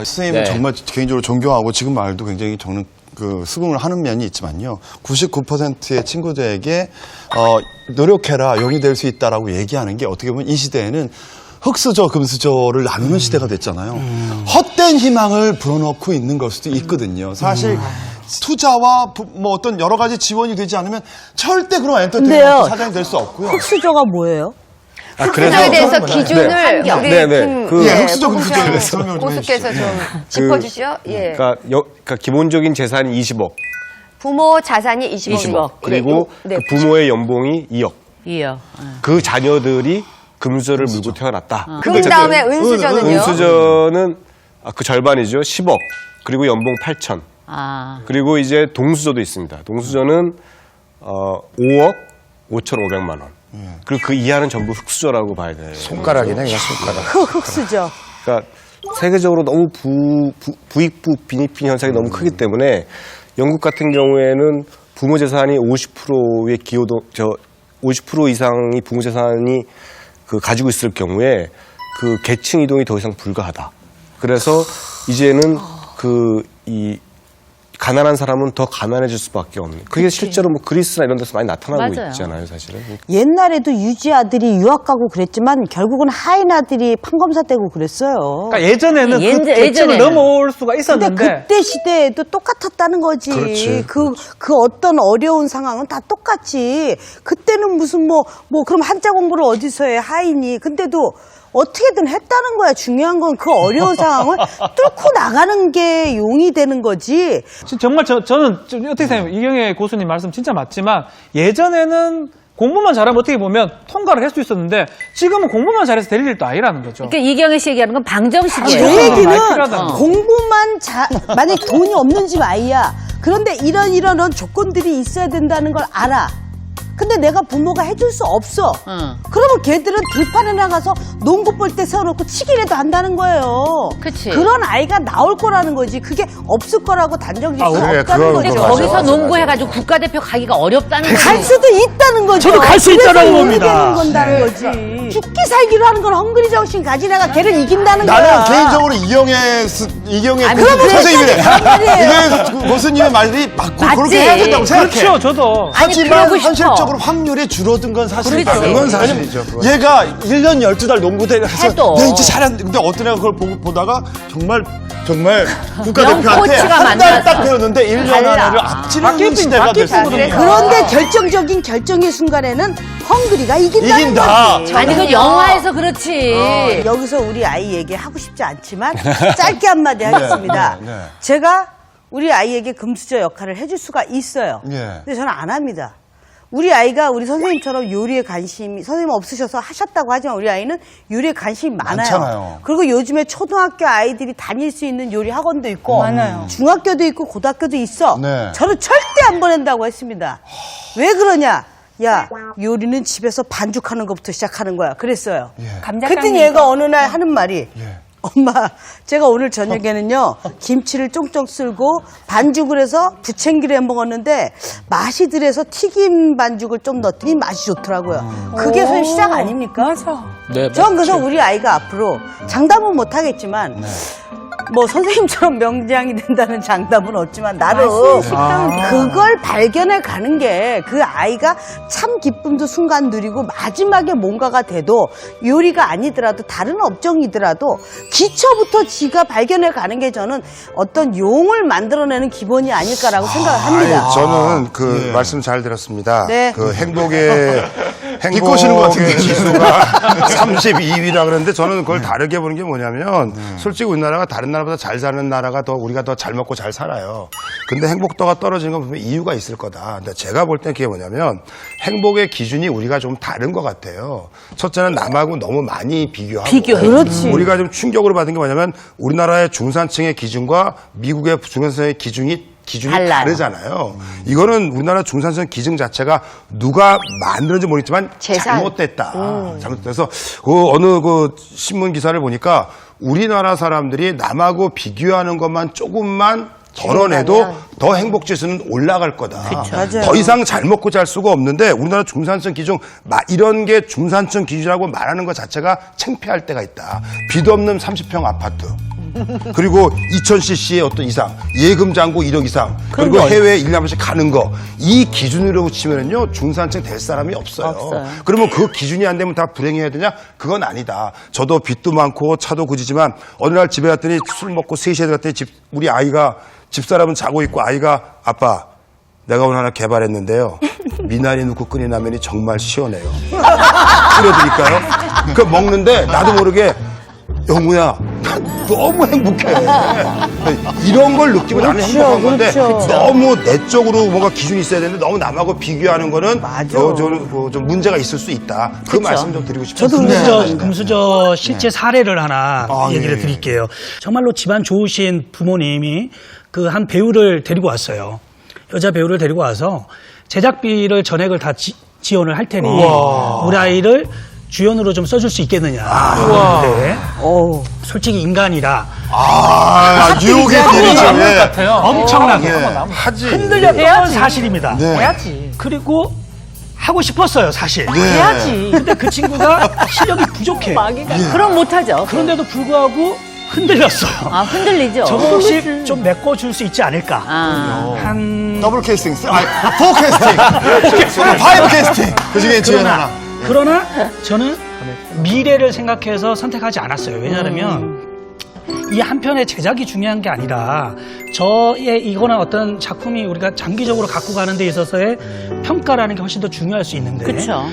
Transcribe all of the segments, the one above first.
선생님은 정말 개인적으로 존경하고 지금 말도 굉장히 저는 수긍을 하는 면이 있지만요. 99%의 친구들에게 노력해라, 용이 될 수 있다라고 얘기하는 게 어떻게 보면 이 시대에는 흑수저, 금수저를 나누는 시대가 됐잖아요. 헛된 희망을 불어넣고 있는 걸 수도 있거든요. 사실 투자와 뭐 어떤 여러 가지 지원이 되지 않으면 절대 그런 엔터테인먼트 사장이 될 수 없고요. 흑수저가 뭐예요? 흑수저에 대해서 기준을 우리 흑수저, 금수저에 설명을 좀 고수께서 좀 짚어주시죠. 예. 그러니까 기본적인 재산이 20억. 부모 자산이 20억. 그리고 그 부모의 연봉이 2억. 2억. 그 자녀들이 금수저를 물고 태어났다. 그 다음에 은수저는요? 은수저는 그 절반이죠. 10억. 그리고 연봉 8천. 그리고 이제 동수저도 있습니다. 동수저는 5억 5,500만 원. 그리고 그 이하는 전부 흑수저라고 봐야 돼요. 손가락이네, 그냥 손가락. 흑수저. 그러니까 세계적으로 너무 부익부 빈익빈 현상이 너무 크기 때문에 영국 같은 경우에는 부모 재산이 50%의 기여도 50% 이상이 부모 재산이 가지고 있을 경우에 그 계층 이동이 더 이상 불가하다. 그래서 이제는 이 가난한 사람은 더 가난해질 수밖에 없는. 그게 실제로 뭐 그리스나 이런 데서 많이 나타나고 있잖아요, 사실은. 옛날에도 유지 아들이 유학 가고 그랬지만 결국은 하인 아들이 판검사 떼고 그랬어요. 그러니까 예전에는 그 계층을 넘어올 수가 있었는데. 근데 그때 시대에도 똑같았다는 거지. 그렇지. 그 어떤 어려운 상황은 다 똑같지. 그때는 무슨 그럼 한자 공부를 어디서 해, 하인이. 근데도 어떻게든 했다는 거야. 중요한 건 그 어려운 상황을 뚫고 나가는 게 용이 되는 거지. 정말 저는 어떻게 생각해요? 이경혜 고수님 말씀 진짜 맞지만 예전에는 공부만 잘하면 어떻게 보면 통과를 할 수 있었는데 지금은 공부만 잘해서 될 일도 아니라는 거죠. 그러니까 이경혜 씨 얘기하는 건 방정식이에요. 제 얘기는 필요하다는 공부만 만약에 돈이 없는 집 아이야. 그런데 이런 조건들이 있어야 된다는 걸 알아. 근데 내가 부모가 해줄 수 없어. 그러면 걔들은 들판에 나가서 농구 볼 때 세워놓고 치기라도 한다는 거예요. 그치. 그런 아이가 나올 거라는 거지. 그게 없을 거라고 단정질 수 그래, 없다는 그건 거죠. 거기서 농구해가지고 국가대표 가기가 어렵다는 거죠. 갈 수도 있다는 거죠. 저도 갈수 있다는 겁니다. 건다는 거지. 죽기 살기로 하는 건 헝그리 정신 가진 애가 걔를 이긴다는 거야. 나는 개인적으로 이경혜 선생님이래. 이경혜 교수님의 말이 맞고 그렇게 해야 된다고 생각해. 그렇죠, 저도. 하지만 그러고 싶어. 현실적으로 확률이 줄어든 건 사실이다. 그건 사실이죠. 그건. 얘가 1년 12달 농구대회 해서 해도. 내 이제 잘했는데 근데 어떤 애가 그걸 보다가 정말 국가대표한테 코치가 한 달 딱 만나서. 배웠는데 1년 하나를 앞지르는 시대가 됐거든요. 그런데 결정적인 결정의 순간에는 헝그리가 이긴다는 이긴다. 거지. 아니 그 영화에서 그렇지. 여기서 우리 아이 얘기 하고 싶지 않지만 짧게 한마디 하겠습니다. 네. 제가 우리 아이에게 금수저 역할을 해줄 수가 있어요. 네. 근데 저는 안 합니다. 우리 아이가 우리 선생님처럼 요리에 관심이, 선생님 없으셔서 하셨다고 하지만 우리 아이는 요리에 관심이 많잖아요. 그리고 요즘에 초등학교 아이들이 다닐 수 있는 요리 학원도 있고 많아요. 중학교도 있고 고등학교도 있어. 네. 저는 절대 안 보낸다고 했습니다. 왜 그러냐? 야, 요리는 집에서 반죽하는 것부터 시작하는 거야. 그랬어요. 그랬더니 얘가 어느 날 하는 말이 엄마, 제가 오늘 저녁에는요 김치를 쫑쫑 쓸고 반죽을 해서 부침개를 해 먹었는데 맛이 들어서 튀김 반죽을 좀 넣었더니 맛이 좋더라고요. 그게 선생님 시작 아닙니까? 맞아. 네, 전 그래서 우리 아이가 앞으로 장담은 못 하겠지만 뭐 선생님처럼 명장이 된다는 장담은 없지만 나름 그걸 발견해 가는 게 그 아이가 참 기쁨도 순간 누리고 마지막에 뭔가가 돼도 요리가 아니더라도 다른 업종이더라도 기초부터 지가 발견해 가는 게 저는 어떤 용을 만들어내는 기본이 아닐까라고 생각을 합니다. 아니, 저는 말씀 잘 들었습니다. 네. 그 행복의 비꼬시는 것 같은데. 지수가 32위라 그러는데 저는 그걸 다르게 보는 게 뭐냐면 솔직히 우리나라가 다른 나라보다 잘 사는 나라가 우리가 더 잘 먹고 잘 살아요. 근데 행복도가 떨어지는 건 분명히 이유가 있을 거다. 근데 제가 볼 땐 그게 뭐냐면 행복의 기준이 우리가 좀 다른 것 같아요. 첫째는 남하고 너무 많이 비교하고. 그렇지. 우리가 좀 충격으로 받은 게 뭐냐면 우리나라의 중산층의 기준과 미국의 중산층의 기준이 다르잖아요. 이거는 우리나라 중산층 기준 자체가 누가 만들었는지 모르겠지만 잘못됐다. 잘못돼서 어느 신문 기사를 보니까 우리나라 사람들이 남하고 비교하는 것만 조금만 덜어내도 더 행복 지수는 올라갈 거다. 맞아요. 더 이상 잘 먹고 잘 수가 없는데 우리나라 중산층 기준 이런 게 중산층 기준이라고 말하는 것 자체가 창피할 때가 있다. 빚 없는 30평 아파트. 그리고 2000cc의 어떤 이상, 예금 잔고 1억 이상, 그리고 해외에 1년 한 번씩 가는 거, 이 기준으로 치면은요, 중산층 될 사람이 없어요. 그러면 그 기준이 안 되면 다 불행해야 되냐? 그건 아니다. 저도 빚도 많고 차도 굳이지만 어느 날 집에 갔더니 술 먹고 3시에 갔더니 우리 아이가, 집사람은 자고 있고 아이가 아빠, 내가 오늘 하나 개발했는데요. 미나리 넣고 끓인 라면이 정말 시원해요. 끓여드릴까요? 그 먹는데 나도 모르게 영우야, 난 너무 행복해. 이런 걸 느끼고 나는 행복한 건데 너무 내적으로 뭔가 기준이 있어야 되는데 너무 남하고 비교하는 거는 좀 문제가 있을 수 있다. 그 말씀 좀 드리고 싶습니다. 저도 금수저 실제 사례를 하나 얘기를 드릴게요. 정말로 집안 좋으신 부모님이 그 한 배우를 데리고 왔어요. 여자 배우를 데리고 와서 제작비를 전액을 다 지원을 할 테니 우리 아이를 주연으로 좀 써줄 수 있겠느냐. 근데 솔직히 인간이라 유혹의 대리죠. 같아요. 엄청나게 하지. 흔들렸던 건 사실입니다. 해야지. 그리고 하고 싶었어요, 사실. 해야지. 근데 그 친구가 실력이 부족해. 그럼 못하죠. 그런데도 불구하고 흔들렸어요. 아, 흔들리죠? 저거 혹시 좀 메꿔줄 수 있지 않을까. 한 더블 캐스팅, 4 캐스팅, 5 캐스팅. 그 중에 지연 하나. 그러나 저는 미래를 생각해서 선택하지 않았어요. 왜냐하면 이 한 편의 제작이 중요한 게 아니라 저의 이거나 어떤 작품이 우리가 장기적으로 갖고 가는 데 있어서의 평가라는 게 훨씬 더 중요할 수 있는데 그쵸.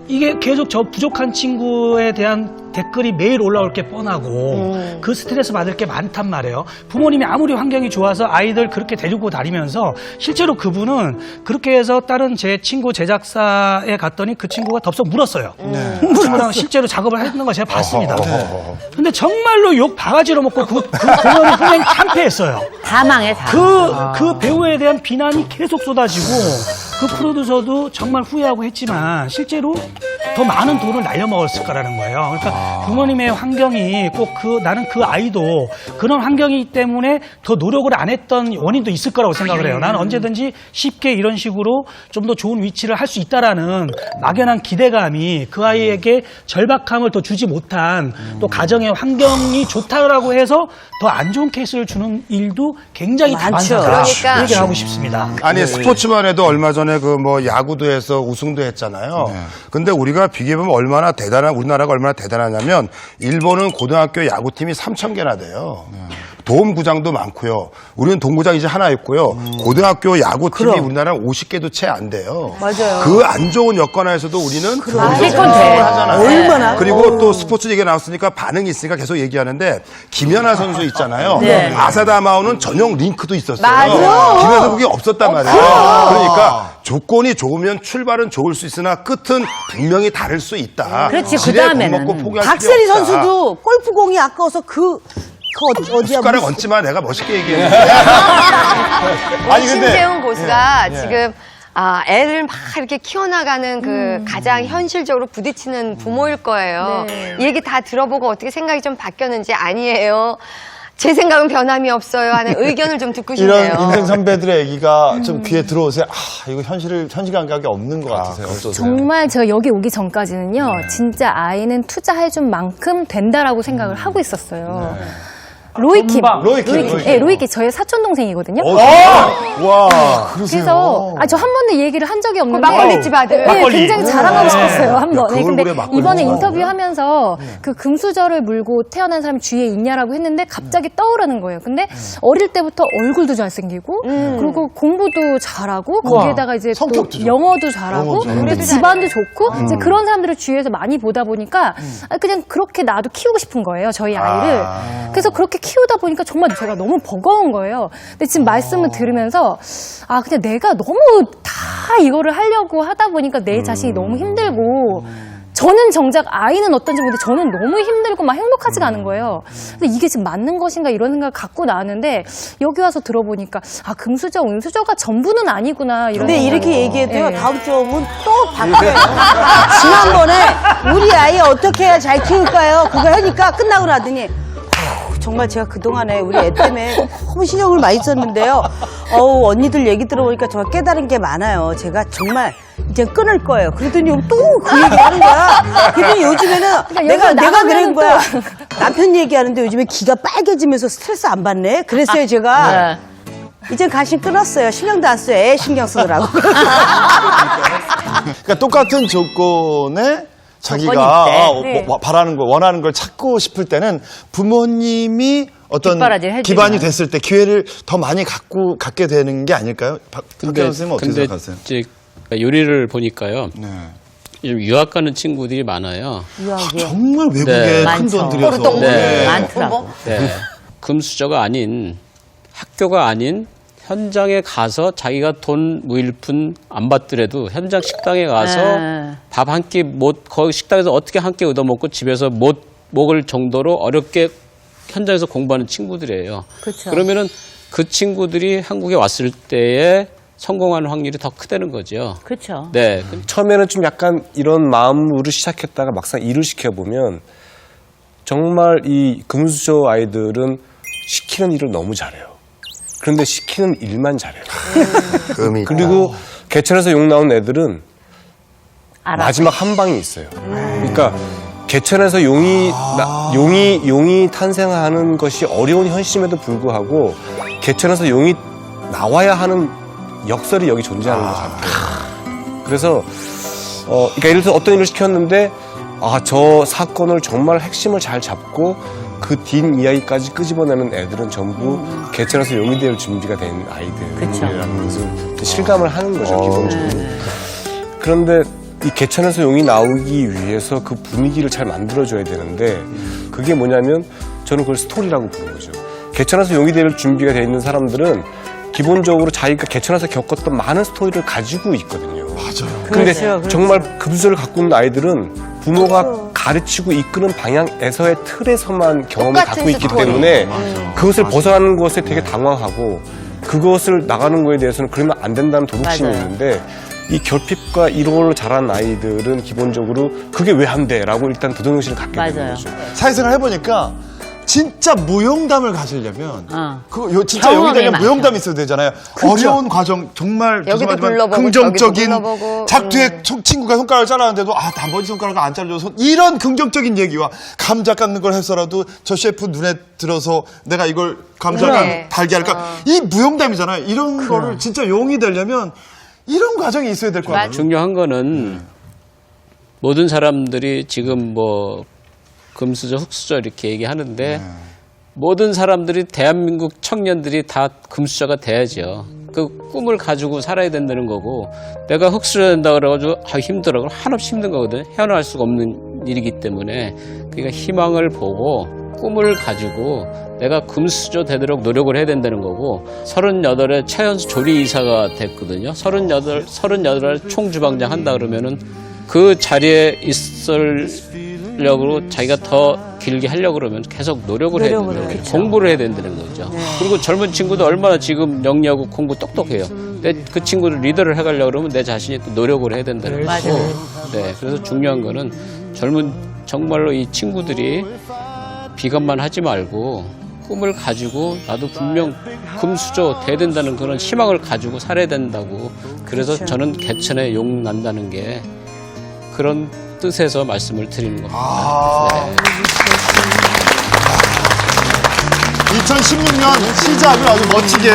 이게 계속 저 부족한 친구에 대한 댓글이 매일 올라올 게 뻔하고 그 스트레스 받을 게 많단 말이에요. 부모님이 아무리 환경이 좋아서 아이들 그렇게 데리고 다니면서 실제로 그분은 그렇게 해서 다른 제 친구 제작사에 갔더니 그 친구가 덥석 물었어요. 그 친구랑 실제로 작업을 했는 걸 제가 봤습니다. 근데 정말로 욕 바가지로 먹고 그 공연이 분명히 참패했어요. 다 망해, 다. 그 배우에 대한 비난이 계속 쏟아지고 그 프로듀서도 정말 후회하고 했지만 실제로 더 많은 돈을 날려먹었을 거라는 거예요. 그러니까 부모님의 환경이 꼭 나는 그 아이도 그런 환경이기 때문에 더 노력을 안 했던 원인도 있을 거라고 생각을 해요. 나는 언제든지 쉽게 이런 식으로 좀 더 좋은 위치를 할 수 있다라는 막연한 기대감이 그 아이에게 절박함을 더 주지 못한 또 가정의 환경이 좋다라고 해서 더 안 좋은 케이스를 주는 일도 굉장히 많죠. 다반사다. 그러니까. 그 얘기를 하고 싶습니다. 아니 스포츠만 해도 얼마 전에 그 뭐 야구도 해서 우승도 했잖아요. 근데 우리가 비교해보면 우리나라가 얼마나 대단하냐면 일본은 고등학교 야구팀이 3,000개나 돼요. 도움구장도 많고요. 우리는 동구장 이제 하나 있고요. 고등학교 야구팀이 우리나라는 50개도 채 안 돼요. 맞아요. 그 안 좋은 여건 하에서도 우리는 하잖아요. 얼마나? 그리고 또 스포츠 얘기가 나왔으니까 반응이 있으니까 계속 얘기하는데 김연아 선수 있잖아요. 네. 아사다마오는 전용 링크도 있었어요. 맞아. 김연아 그게 없었단 말이에요. 그러니까 조건이 좋으면 출발은 좋을 수 있으나 끝은 분명히 다를 수 있다. 그렇지, 지레 그다음에는. 겁먹고 포기할 박세리 필요 없다. 선수도 골프공이 아까워서 어디야? 숟가락 얹지마 내가 멋있게 얘기했는데. 아니, 신재훈 고수가 지금 애를 막 이렇게 키워나가는 그 가장 현실적으로 부딪히는 부모일 거예요. 이 얘기 다 들어보고 어떻게 생각이 좀 바뀌었는지 아니에요. 제 생각은 변함이 없어요 하는 의견을 좀 듣고 싶네요. 이런 인생 선배들의 얘기가 좀 귀에 들어오세요. 이거 현실 감각이 없는 것 같으세요. 어떠세요? 정말 제가 여기 오기 전까지는요, 진짜 아이는 투자해준 만큼 된다라고 생각을 하고 있었어요. 로이킴. 네, 로이킴. 저의 사촌 동생이거든요. 와, 그래서 저 한 번도 얘기를 한 적이 없는데 막걸리집 아들. 네, 굉장히 자랑하고 싶었어요 한 번. 그걸 근데 그래, 막걸리 이번에 먹어. 인터뷰하면서 그 금수저를 물고 태어난 사람이 주위에 있냐라고 했는데 갑자기 떠오르는 거예요. 근데 어릴 때부터 얼굴도 잘생기고 그리고 공부도 잘하고 거기에다가 이제 또 성격도 좋고. 영어도 잘하고 영어도 또 집안도 좋고 이제 그런 사람들을 주위에서 많이 보다 보니까 그냥 그렇게 나도 키우고 싶은 거예요 저희 아이를. 그래서 그렇게 키우다 보니까 정말 제가 너무 버거운 거예요. 근데 지금 말씀을 들으면서 그냥 내가 너무 다 이거를 하려고 하다 보니까 내 자신이 너무 힘들고 저는 정작 아이는 어떤지 모르는데 저는 너무 힘들고 막 행복하지가 않은 거예요. 근데 이게 지금 맞는 것인가 이런 생각을 갖고 나왔는데 여기 와서 들어보니까 금수저, 은수저가 전부는 아니구나. 이런 근데 생각을. 이렇게 얘기해도요, 네. 다음 주 오면 또 바뀌어요. 지난번에 우리 아이 어떻게 해야 잘 키울까요? 그거 하니까 끝나고 나더니 정말 제가 그동안에 우리 애 때문에 너무 신경을 많이 썼는데요. 언니들 얘기 들어보니까 정말 깨달은 게 많아요. 제가 정말 이제 끊을 거예요. 그러더니 또 그 얘기 하는 거야. 그랬더니 요즘에는 내가 그런 거야. 남편 얘기하는데 요즘에 귀가 빨개지면서 스트레스 안 받네. 그랬어요 제가. 이젠 관심 끊었어요. 신경도 안 써요. 애 신경 쓰느라고. 그러니까 똑같은 조건에 자기가 조건이 바라는 거, 원하는 걸 찾고 싶을 때는 부모님이 어떤 뒷바라지를 해주면. 기반이 됐을 때 기회를 더 많이 갖게 되는 게 아닐까요? 박현 선생님은 어떻게 생각하세요? 이제 요리를 보니까요. 네. 요즘 유학 가는 친구들이 많아요. 정말 외국에 네. 큰 돈 들여서. 네. 많더라고. 네. 금수저가 아닌 학교가 아닌 현장에 가서 자기가 돈 무일푼 안 받더라도 현장 식당에 가서 밥 한 끼 못 거기 식당에서 어떻게 한 끼 얻어먹고 집에서 못 먹을 정도로 어렵게 현장에서 공부하는 친구들이에요. 그렇죠. 그러면은 그 친구들이 한국에 왔을 때에 성공하는 확률이 더 크다는 거죠. 그렇죠. 네. 처음에는 좀 약간 이런 마음으로 시작했다가 막상 일을 시켜보면 정말 이 금수저 아이들은 시키는 일을 너무 잘해요. 그런데 시키는 일만 잘해요. 그리고 개천에서 욕 나온 애들은 마지막 한 방이 있어요. 그러니까 개천에서 용이 탄생하는 것이 어려운 현실임에도 불구하고 개천에서 용이 나와야 하는 역설이 여기 존재하는 것 같아요. 그래서 그러니까 예를 들어서 어떤 일을 시켰는데 저 사건을 정말 핵심을 잘 잡고 그 뒷 이야기까지 끄집어내는 애들은 전부 개천에서 용이 될 준비가 된 아이들이라는 것을 실감을 하는 거죠, 기본적으로. 그런데 이 개천에서 용이 나오기 위해서 그 분위기를 잘 만들어줘야 되는데 그게 뭐냐면 저는 그걸 스토리라고 부르는 거죠. 개천에서 용이 될 준비가 돼 있는 사람들은 기본적으로 자기가 개천에서 겪었던 많은 스토리를 가지고 있거든요. 맞아요. 근데 정말 금수저를 갖고 있는 아이들은 부모가 가르치고 이끄는 방향에서의 틀에서만 경험을 갖고 있기 때문에 그것을 벗어나는 것에 되게 당황하고 그것을 나가는 거에 대해서는 그러면 안 된다는 도덕심이 있는데 이 결핍과 이런 걸로 자란 아이들은 기본적으로 그게 왜 안 돼? 라고 일단 도덕심을 갖게 되는 거죠. 사회생활 해보니까 진짜 무용담을 가지려면 진짜 경험이 여기 되면 많죠. 무용담이 있어야 되잖아요. 어려운 과정 정말 여기도 죄송하지만 불러보고 긍정적인 저기도 불러보고. 작두에 친구가 손가락을 잘랐는데도 단번지 손가락을 안 잘라줘서 이런 긍정적인 얘기와 감자 깎는 걸 해서라도 저 셰프 눈에 들어서 내가 이걸 감자를 달게 할까 이 무용담이잖아요. 이런 거를 진짜 용이 되려면 이런 과정이 있어야 될 것 같아요. 중요한 거는 모든 사람들이 지금 뭐 금수저, 흙수저 이렇게 얘기하는데 모든 사람들이 대한민국 청년들이 다 금수저가 돼야죠. 그 꿈을 가지고 살아야 된다는 거고 내가 흙수저 된다 그래가지고 힘들어. 그럼 한없이 힘든 거거든요. 헤어나올 수가 없는 일이기 때문에 그러니까 희망을 보고 꿈을 가지고 내가 금수저 되도록 노력을 해야 된다는 거고 38에 최연수 조리이사가 됐거든요. 38에 총주방장 한다 그러면은 그 자리에 있으려고 자기가 더 길게 하려고 그러면 계속 노력을 해야 된다는 거죠. 공부를 해야 된다는 거죠. 그리고 젊은 친구도 얼마나 지금 영리하고 공부 똑똑해요. 근데 그 친구를 리더를 해가려고 그러면 내 자신이 또 노력을 해야 된다는 거고. 네, 그래서 중요한 거는 정말로 이 친구들이 비관만 하지 말고 꿈을 가지고 나도 분명 금수저 돼야 된다는 그런 희망을 가지고 살아야 된다고. 그래서 저는 개천에 용 난다는 게 그런 뜻에서 말씀을 드리는 겁니다. 네. 2016년 시작을 아주 멋지게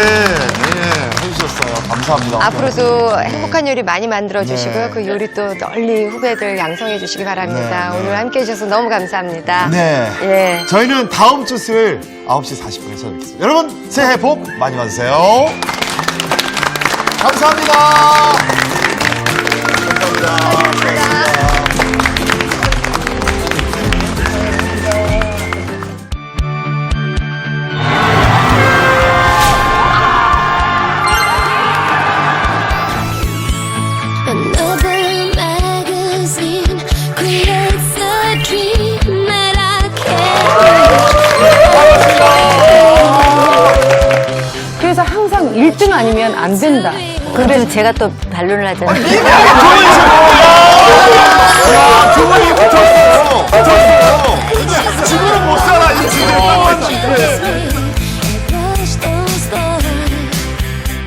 해주셨어요. 감사합니다. 앞으로도 행복한 요리 많이 만들어 주시고요. 그 요리 또 널리 후배들 양성해 주시기 바랍니다. 오늘 함께 해주셔서 너무 감사합니다. 네. 예. 저희는 다음 주 수요일 9시 40분에 찾아뵙겠습니다. 여러분, 새해 복 많이 받으세요. 감사합니다. 감사합니다. Another magazine creates a dream that I can't. 그래서 항상 1등 아니면 안 된다. 그래서 제가 또 반론을 하잖아요. 두 분이 붙었어요.